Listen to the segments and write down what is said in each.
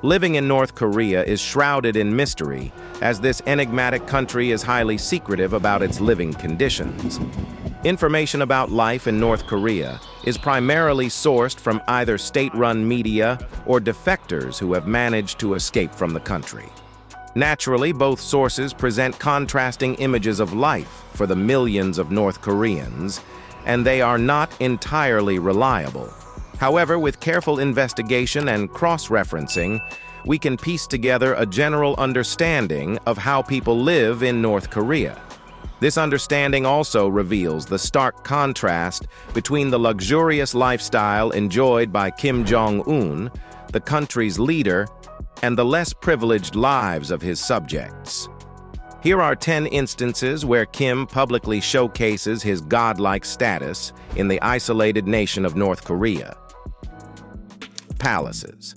Living in North Korea is shrouded in mystery, as this enigmatic country is highly secretive about its living conditions. Information about life in North Korea is primarily sourced from either state-run media or defectors who have managed to escape from the country. Naturally, both sources present contrasting images of life for the millions of North Koreans, and they are not entirely reliable. However, with careful investigation and cross-referencing, we can piece together a general understanding of how people live in North Korea. This understanding also reveals the stark contrast between the luxurious lifestyle enjoyed by Kim Jong Un, the country's leader, and the less privileged lives of his subjects. Here are 10 instances where Kim publicly showcases his godlike status in the isolated nation of North Korea. Palaces.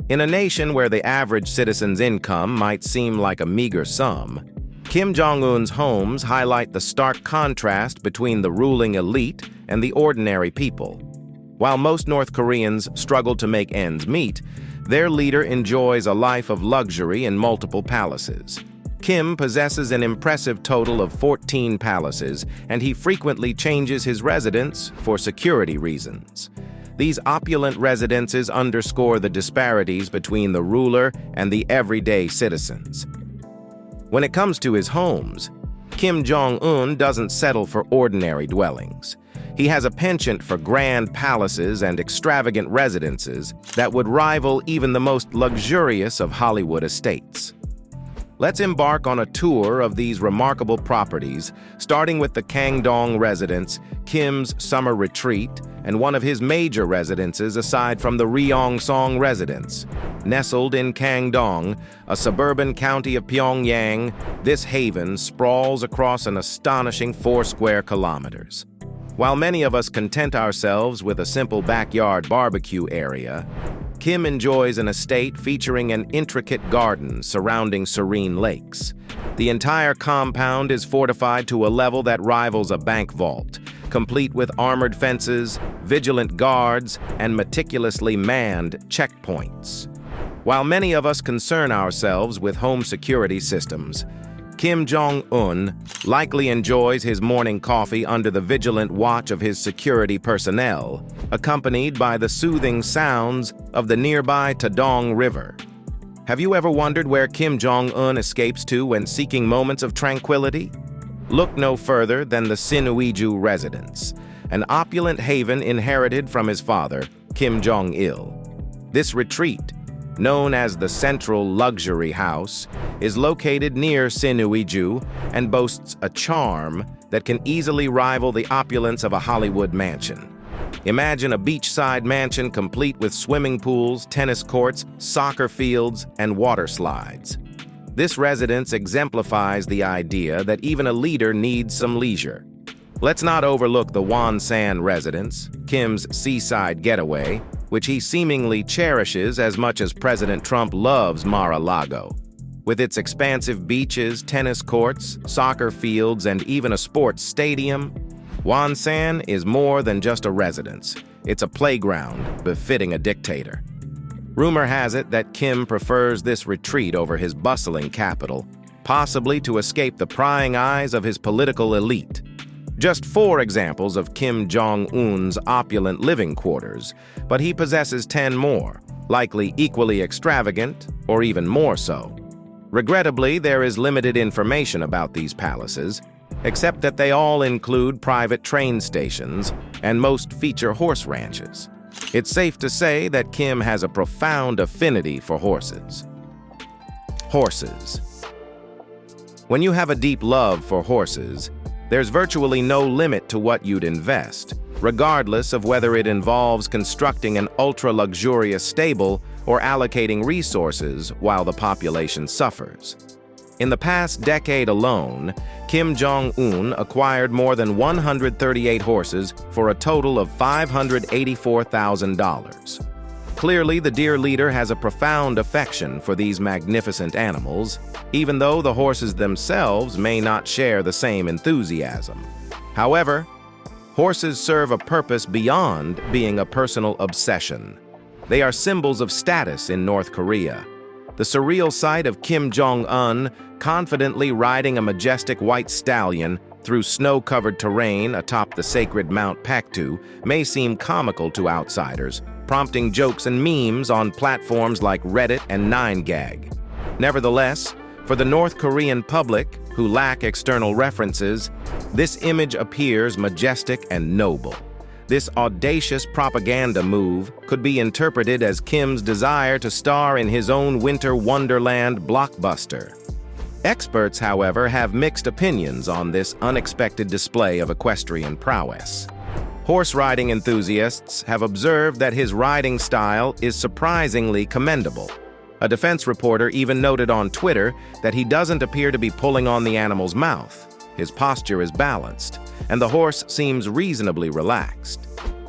In a nation where the average citizen's income might seem like a meager sum, Kim Jong Un's homes highlight the stark contrast between the ruling elite and the ordinary people. While most North Koreans struggle to make ends meet, their leader enjoys a life of luxury in multiple palaces. Kim possesses an impressive total of 14 palaces, and he frequently changes his residence for security reasons. These opulent residences underscore the disparities between the ruler and the everyday citizens. When it comes to his homes, Kim Jong Un doesn't settle for ordinary dwellings. He has a penchant for grand palaces and extravagant residences that would rival even the most luxurious of Hollywood estates. Let's embark on a tour of these remarkable properties, starting with the Kangdong residence, Kim's summer retreat, and one of his major residences aside from the Ryeongsong residence. Nestled in Kangdong, a suburban county of Pyongyang, this haven sprawls across an astonishing 4 square kilometers. While many of us content ourselves with a simple backyard barbecue area, Kim enjoys an estate featuring an intricate garden surrounding serene lakes. The entire compound is fortified to a level that rivals a bank vault, complete with armored fences, vigilant guards, and meticulously manned checkpoints. While many of us concern ourselves with home security systems, Kim Jong Un likely enjoys his morning coffee under the vigilant watch of his security personnel, accompanied by the soothing sounds of the nearby Taedong River. Have you ever wondered where Kim Jong Un escapes to when seeking moments of tranquility? Look no further than the Sinuiju residence, an opulent haven inherited from his father, Kim Jong-il. This retreat, known as the Central Luxury House, is located near Sinuiju and boasts a charm that can easily rival the opulence of a Hollywood mansion. Imagine a beachside mansion complete with swimming pools, tennis courts, soccer fields, and water slides. This residence exemplifies the idea that even a leader needs some leisure. Let's not overlook the Wonsan residence, Kim's seaside getaway, which he seemingly cherishes as much as President Trump loves Mar-a-Lago. With its expansive beaches, tennis courts, soccer fields, and even a sports stadium, Wonsan is more than just a residence. It's a playground befitting a dictator. Rumor has it that Kim prefers this retreat over his bustling capital, possibly to escape the prying eyes of his political elite. Just 4 examples of Kim Jong-un's opulent living quarters, but he possesses 10 more, likely equally extravagant or even more so. Regrettably, there is limited information about these palaces, except that they all include private train stations and most feature horse ranches. It's safe to say that Kim has a profound affinity for horses. Horses. When you have a deep love for horses, there's virtually no limit to what you'd invest, regardless of whether it involves constructing an ultra-luxurious stable or allocating resources while the population suffers. In the past decade alone, Kim Jong-un acquired more than 138 horses for a total of $584,000. Clearly, the dear leader has a profound affection for these magnificent animals, even though the horses themselves may not share the same enthusiasm. However, horses serve a purpose beyond being a personal obsession. They are symbols of status in North Korea. The surreal sight of Kim Jong Un confidently riding a majestic white stallion through snow-covered terrain atop the sacred Mount Paktu may seem comical to outsiders, prompting jokes and memes on platforms like Reddit and 9gag. Nevertheless, for the North Korean public, who lack external references, this image appears majestic and noble. This audacious propaganda move could be interpreted as Kim's desire to star in his own winter wonderland blockbuster. Experts, however, have mixed opinions on this unexpected display of equestrian prowess. Horse riding enthusiasts have observed that his riding style is surprisingly commendable. A defense reporter even noted on Twitter that he doesn't appear to be pulling on the animal's mouth. His posture is balanced, and the horse seems reasonably relaxed.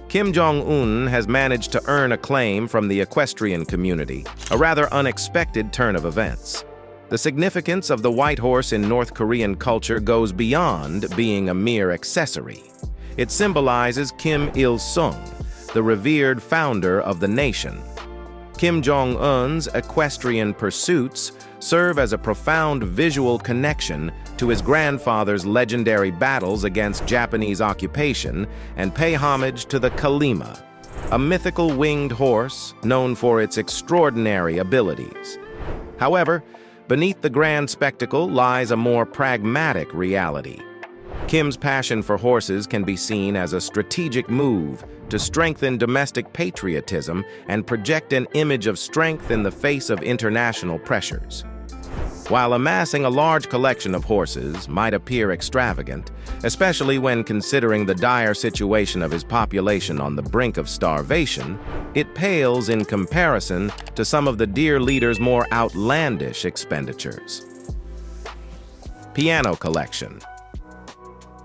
Kim Jong Un has managed to earn acclaim from the equestrian community, a rather unexpected turn of events. The significance of the white horse in North Korean culture goes beyond being a mere accessory. It symbolizes Kim Il-sung, the revered founder of the nation. Kim Jong Un's equestrian pursuits serve as a profound visual connection to his grandfather's legendary battles against Japanese occupation and pay homage to the Kalima, a mythical winged horse known for its extraordinary abilities. However, beneath the grand spectacle lies a more pragmatic reality. Kim's passion for horses can be seen as a strategic move to strengthen domestic patriotism and project an image of strength in the face of international pressures. While amassing a large collection of horses might appear extravagant, especially when considering the dire situation of his population on the brink of starvation, it pales in comparison to some of the dear leader's more outlandish expenditures. Piano collection.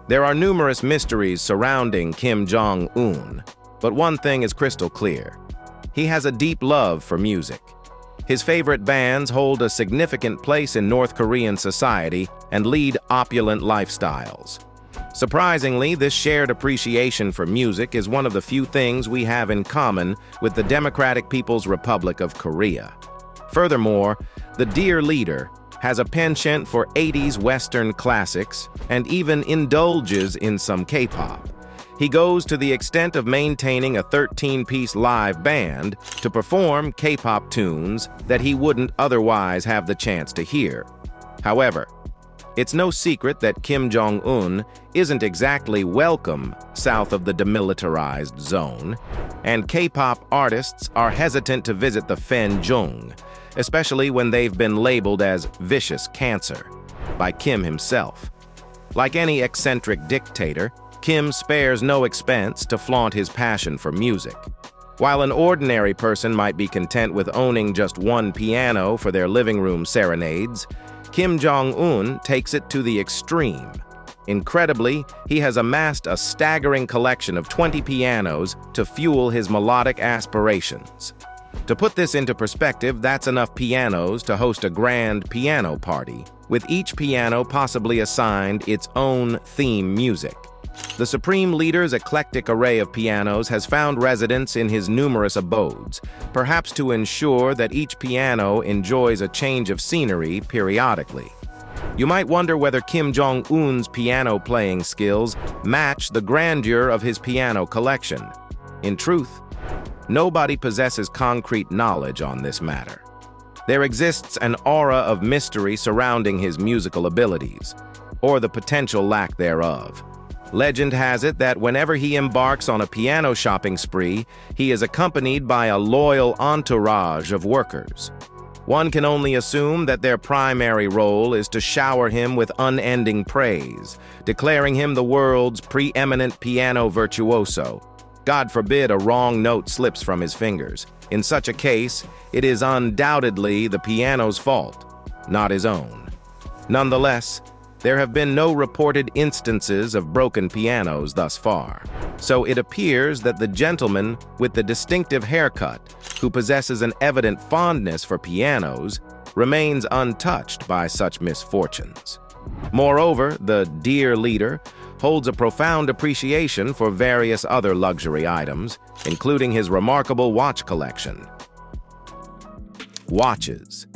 There are numerous mysteries surrounding Kim Jong Un, but one thing is crystal clear. He has a deep love for music. His favorite bands hold a significant place in North Korean society and lead opulent lifestyles. Surprisingly, this shared appreciation for music is one of the few things we have in common with the Democratic People's Republic of Korea. Furthermore, the dear leader has a penchant for 80s Western classics and even indulges in some K-pop. He goes to the extent of maintaining a 13-piece live band to perform K-pop tunes that he wouldn't otherwise have the chance to hear. However, it's no secret that Kim Jong Un isn't exactly welcome south of the demilitarized zone, and K-pop artists are hesitant to visit the Fenjung, especially when they've been labeled as vicious cancer by Kim himself. Like any eccentric dictator, Kim spares no expense to flaunt his passion for music. While an ordinary person might be content with owning just one piano for their living room serenades, Kim Jong Un takes it to the extreme. Incredibly, he has amassed a staggering collection of 20 pianos to fuel his melodic aspirations. To put this into perspective, that's enough pianos to host a grand piano party, with each piano possibly assigned its own theme music. The Supreme Leader's eclectic array of pianos has found residence in his numerous abodes, perhaps to ensure that each piano enjoys a change of scenery periodically. You might wonder whether Kim Jong Un's piano playing skills match the grandeur of his piano collection. In truth, nobody possesses concrete knowledge on this matter. There exists an aura of mystery surrounding his musical abilities, or the potential lack thereof. Legend has it that whenever he embarks on a piano shopping spree, he is accompanied by a loyal entourage of workers. One can only assume that their primary role is to shower him with unending praise, declaring him the world's preeminent piano virtuoso. God forbid a wrong note slips from his fingers. In such a case, it is undoubtedly the piano's fault, not his own. Nonetheless, there have been no reported instances of broken pianos thus far, so it appears that the gentleman with the distinctive haircut, who possesses an evident fondness for pianos, remains untouched by such misfortunes. Moreover, the dear leader, holds a profound appreciation for various other luxury items, including his remarkable watch collection. Watches.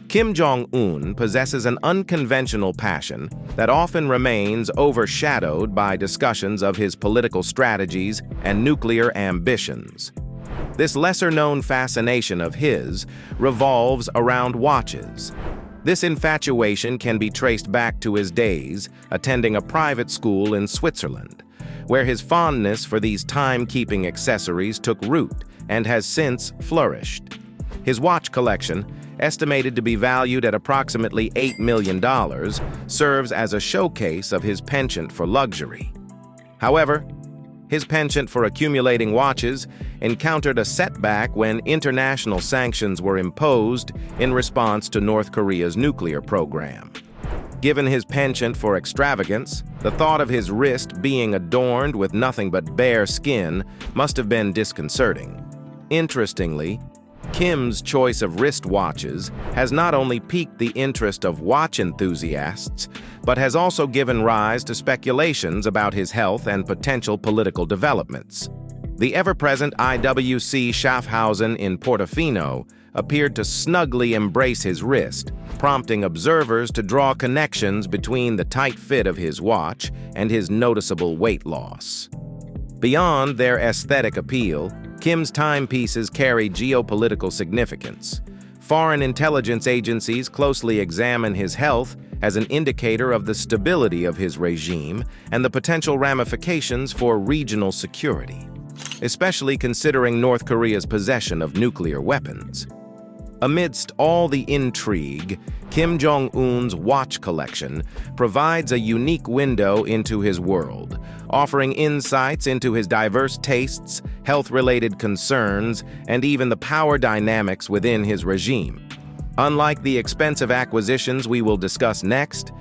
Kim Jong Un possesses an unconventional passion that often remains overshadowed by discussions of his political strategies and nuclear ambitions. This lesser-known fascination of his revolves around watches. This infatuation can be traced back to his days attending a private school in Switzerland, where his fondness for these time-keeping accessories took root and has since flourished. His watch collection, estimated to be valued at approximately $8 million, serves as a showcase of his penchant for luxury. However, his penchant for accumulating watches encountered a setback when international sanctions were imposed in response to North Korea's nuclear program. Given his penchant for extravagance, the thought of his wrist being adorned with nothing but bare skin must have been disconcerting. Interestingly, Kim's choice of wristwatches has not only piqued the interest of watch enthusiasts, but has also given rise to speculations about his health and potential political developments. The ever-present IWC Schaffhausen in Portofino appeared to snugly embrace his wrist, prompting observers to draw connections between the tight fit of his watch and his noticeable weight loss. Beyond their aesthetic appeal, Kim's timepieces carry geopolitical significance. Foreign intelligence agencies closely examine his health as an indicator of the stability of his regime and the potential ramifications for regional security, especially considering North Korea's possession of nuclear weapons. Amidst all the intrigue, Kim Jong Un's watch collection provides a unique window into his world, offering insights into his diverse tastes, health-related concerns, and even the power dynamics within his regime. Unlike the expensive acquisitions we will discuss next,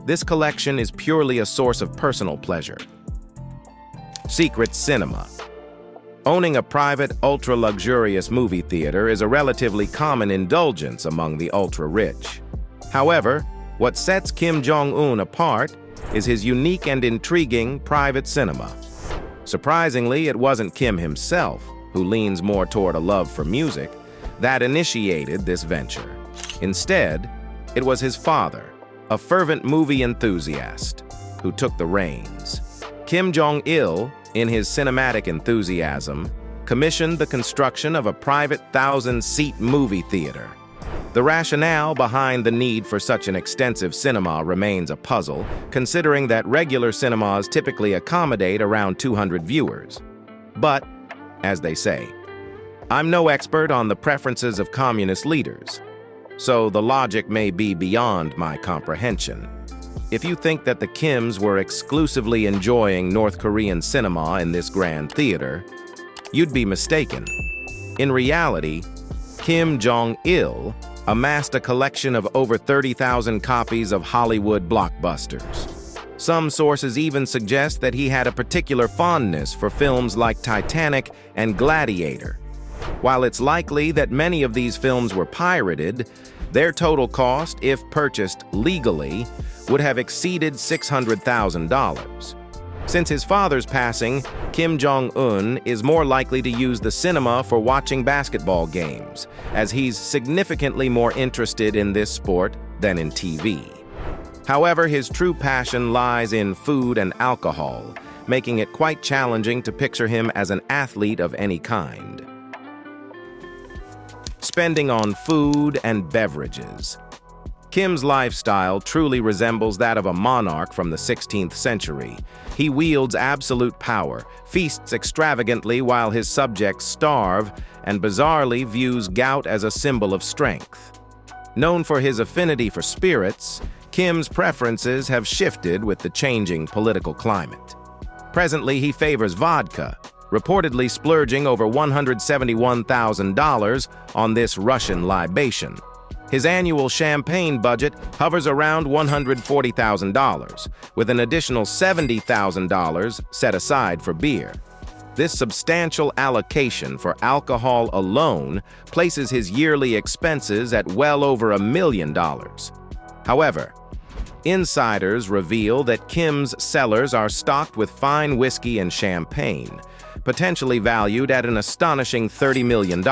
this collection is purely a source of personal pleasure. Secret cinema. Owning a private, ultra-luxurious movie theater is a relatively common indulgence among the ultra-rich. However, what sets Kim Jong Un apart is his unique and intriguing private cinema. Surprisingly, it wasn't Kim himself, who leans more toward a love for music, that initiated this venture. Instead, it was his father, a fervent movie enthusiast, who took the reins. Kim Jong-il, in his cinematic enthusiasm, commissioned the construction of a private 1,000-seat movie theater. The rationale behind the need for such an extensive cinema remains a puzzle, considering that regular cinemas typically accommodate around 200 viewers. But, as they say, I'm no expert on the preferences of communist leaders, so the logic may be beyond my comprehension. If you think that the Kims were exclusively enjoying North Korean cinema in this grand theater, you'd be mistaken. In reality, Kim Jong-il amassed a collection of over 30,000 copies of Hollywood blockbusters. Some sources even suggest that he had a particular fondness for films like Titanic and Gladiator. While it's likely that many of these films were pirated, their total cost, if purchased legally, would have exceeded $600,000. Since his father's passing, Kim Jong-un is more likely to use the cinema for watching basketball games, as he's significantly more interested in this sport than in TV. However, his true passion lies in food and alcohol, making it quite challenging to picture him as an athlete of any kind. Spending on food and beverages. Kim's lifestyle truly resembles that of a monarch from the 16th century. He wields absolute power, feasts extravagantly while his subjects starve, and bizarrely views gout as a symbol of strength. Known for his affinity for spirits, Kim's preferences have shifted with the changing political climate. Presently, he favors vodka, reportedly splurging over $171,000 on this Russian libation. His annual champagne budget hovers around $140,000, with an additional $70,000 set aside for beer. This substantial allocation for alcohol alone places his yearly expenses at well over $1 million. However, Insiders reveal that Kim's cellars are stocked with fine whiskey and champagne, potentially valued at an astonishing $30 million.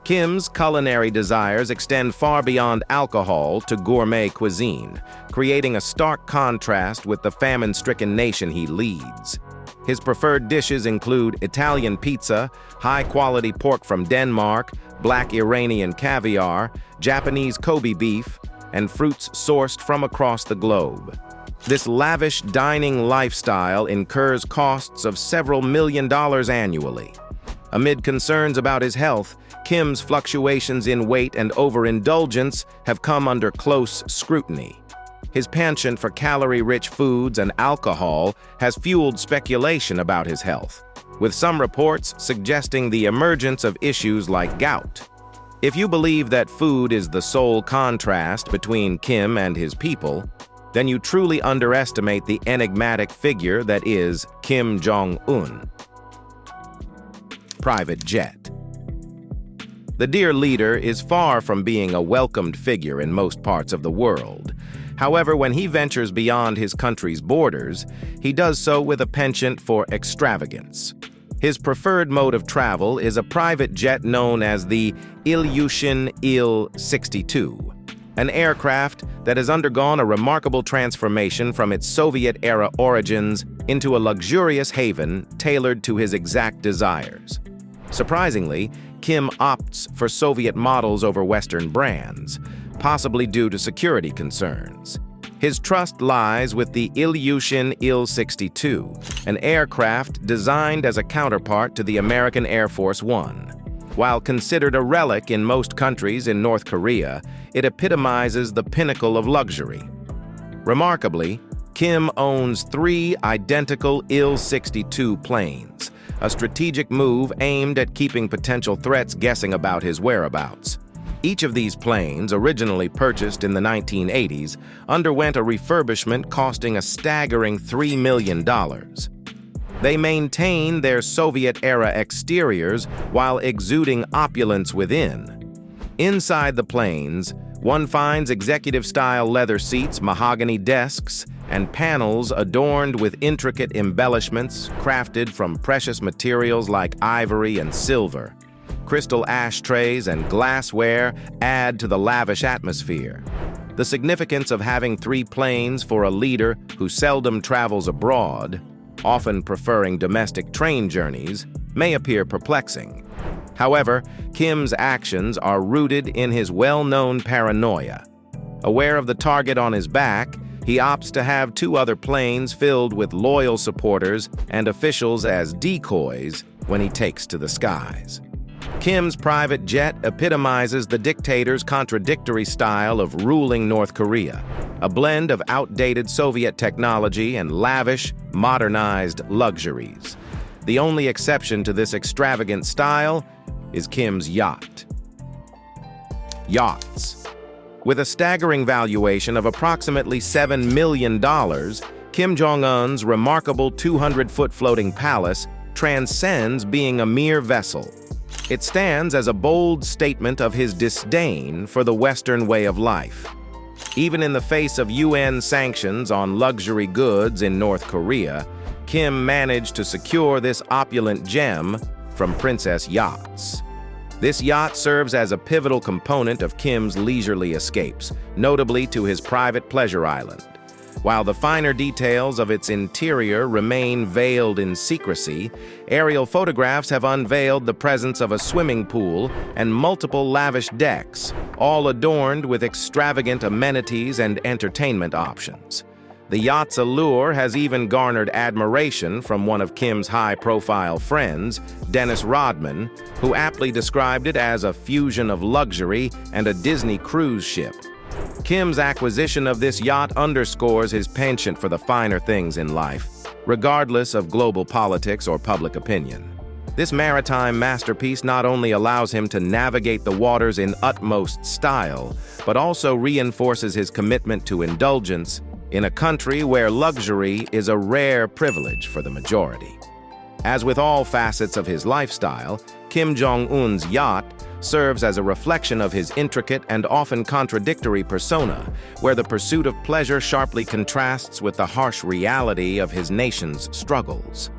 Kim's culinary desires extend far beyond alcohol to gourmet cuisine, creating a stark contrast with the famine-stricken nation he leads. His preferred dishes include Italian pizza, high-quality pork from Denmark, black Iranian caviar, Japanese Kobe beef, and fruits sourced from across the globe. This lavish dining lifestyle incurs costs of several million dollars annually. Amid concerns about his health, Kim's fluctuations in weight and overindulgence have come under close scrutiny. His penchant for calorie-rich foods and alcohol has fueled speculation about his health, with some reports suggesting the emergence of issues like gout. If you believe that food is the sole contrast between Kim and his people, then you truly underestimate the enigmatic figure that is Kim Jong Un. Private jet. The dear leader is far from being a welcomed figure in most parts of the world. However, when he ventures beyond his country's borders, he does so with a penchant for extravagance. His preferred mode of travel is a private jet known as the Ilyushin Il-62, an aircraft that has undergone a remarkable transformation from its Soviet-era origins into a luxurious haven tailored to his exact desires. Surprisingly, Kim opts for Soviet models over Western brands, possibly due to security concerns. His trust lies with the Ilyushin Il-62, an aircraft designed as a counterpart to the American Air Force One. While considered a relic in most countries in North Korea, it epitomizes the pinnacle of luxury. Remarkably, Kim owns 3 identical Il-62 planes, a strategic move aimed at keeping potential threats guessing about his whereabouts. Each of these planes, originally purchased in the 1980s, underwent a refurbishment costing a staggering $3 million. They maintain their Soviet-era exteriors while exuding opulence within. Inside the planes, one finds executive-style leather seats, mahogany desks, and panels adorned with intricate embellishments crafted from precious materials like ivory and silver. Crystal ashtrays and glassware add to the lavish atmosphere. The significance of having 3 planes for a leader who seldom travels abroad, often preferring domestic train journeys, may appear perplexing. However, Kim's actions are rooted in his well-known paranoia. Aware of the target on his back, he opts to have 2 other planes filled with loyal supporters and officials as decoys when he takes to the skies. Kim's private jet epitomizes the dictator's contradictory style of ruling North Korea, a blend of outdated Soviet technology and lavish, modernized luxuries. The only exception to this extravagant style is Kim's yacht. Yachts. With a staggering valuation of approximately $7 million, Kim Jong Un's remarkable 200-foot floating palace transcends being a mere vessel. It stands as a bold statement of his disdain for the Western way of life. Even in the face of UN sanctions on luxury goods in North Korea, Kim managed to secure this opulent gem from Princess Yachts. This yacht serves as a pivotal component of Kim's leisurely escapes, notably to his private pleasure island. While the finer details of its interior remain veiled in secrecy, aerial photographs have unveiled the presence of a swimming pool and multiple lavish decks, all adorned with extravagant amenities and entertainment options. The yacht's allure has even garnered admiration from one of Kim's high-profile friends, Dennis Rodman, who aptly described it as a fusion of luxury and a Disney cruise ship. Kim's acquisition of this yacht underscores his penchant for the finer things in life, regardless of global politics or public opinion. This maritime masterpiece not only allows him to navigate the waters in utmost style, but also reinforces his commitment to indulgence in a country where luxury is a rare privilege for the majority. As with all facets of his lifestyle, Kim Jong Un's yacht serves as a reflection of his intricate and often contradictory persona, where the pursuit of pleasure sharply contrasts with the harsh reality of his nation's struggles.